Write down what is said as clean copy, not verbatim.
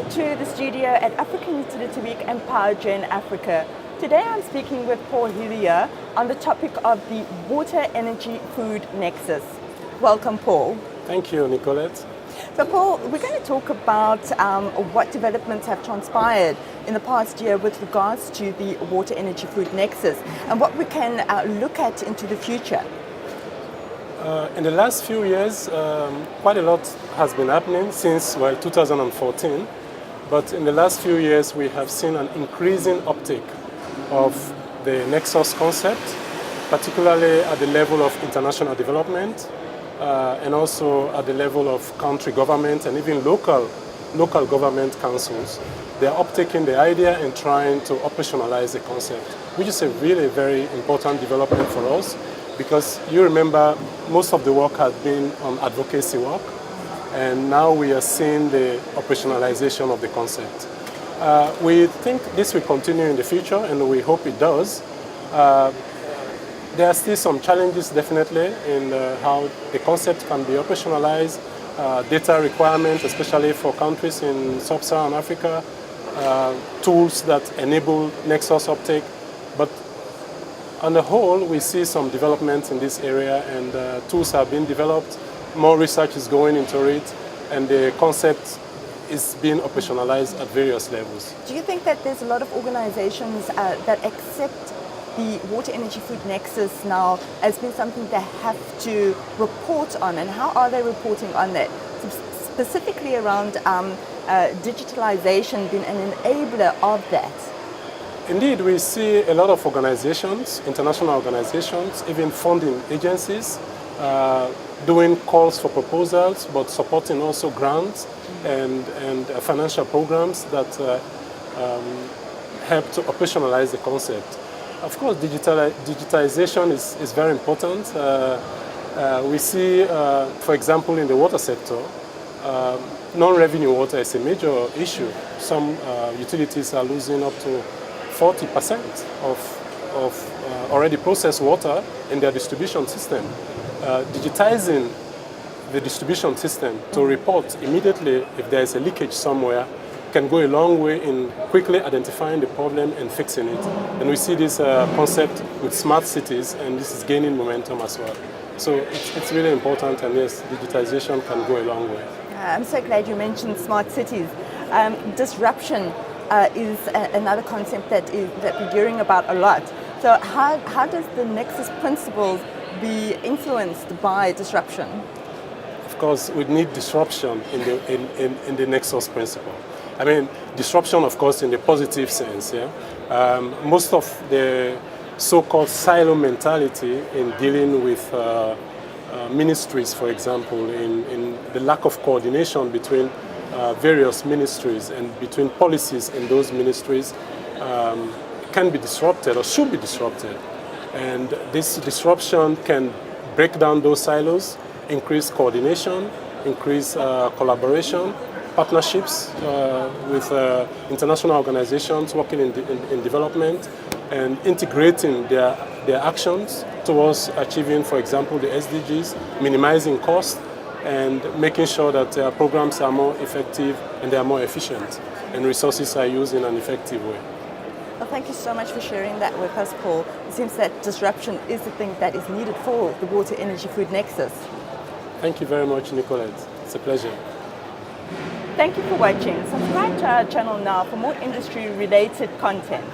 to the studio at African Utility Week and PowerGen Africa. Today I'm speaking with Paul Yillia on the topic of the Water, Energy, Food Nexus. Welcome, Paul. Thank you, Nicolette. So, Paul, we're going to talk about what developments have transpired in the past year with regards to the Water, Energy, Food Nexus and what we can look at into the future. In the last few years, quite a lot has been happening since 2014. But in the last few years, we have seen an increasing uptake of the Nexus concept, particularly at the level of international development, and also at the level of country government and even local government councils. They are uptaking the idea and trying to operationalize the concept, which is a really very important development for us, because you remember most of the work has been on advocacy work, and now we are seeing the operationalization of the concept. We think this will continue in the future, and we hope it does. There are still some challenges, definitely, in how the concept can be operationalized, data requirements, especially for countries in sub-Saharan Africa, tools that enable Nexus uptake. But on the whole, we see some developments in this area, and tools are being developed, more research is going into it, and the concept is being operationalized at various levels. Do you think that there's a lot of organizations that accept the Water, Energy, Food Nexus now as being something they have to report on, and how are they reporting on that? Specifically around digitalization being an enabler of that. Indeed, we see a lot of organizations, international organizations, even funding agencies, doing calls for proposals, but supporting also grants and financial programs that help to operationalize the concept. Of course, digitalization is very important. We see, for example, in the water sector, non-revenue water is a major issue. Some utilities are losing up to 40% of already processed water in their distribution system. Digitizing the distribution system to report immediately if there is a leakage somewhere can go a long way in quickly identifying the problem and fixing it. And we see this concept with smart cities, and this is gaining momentum as well. So it's really important, and yes, digitization can go a long way. I'm so glad you mentioned smart cities. Disruption is another concept that we're hearing about a lot. So how does the Nexus principles be influenced by disruption? Of course, we need disruption in the Nexus principle. I mean, disruption, of course, in the positive sense. Yeah? Most of the so-called silo mentality in dealing with ministries, for example, in the lack of coordination between various ministries and between policies in those ministries can be disrupted or should be disrupted. And this disruption can break down those silos, increase coordination, increase collaboration, partnerships with international organizations working in development, and integrating their actions towards achieving, for example, the SDGs, minimizing costs, and making sure that their programs are more effective and they are more efficient, and resources are used in an effective way. Well, thank you so much for sharing that with us, Paul. It seems that disruption is the thing that is needed for the Water, Energy, Food Nexus. Thank you very much, Nicolette. It's a pleasure. Thank you for watching. Subscribe to our channel now for more industry-related content.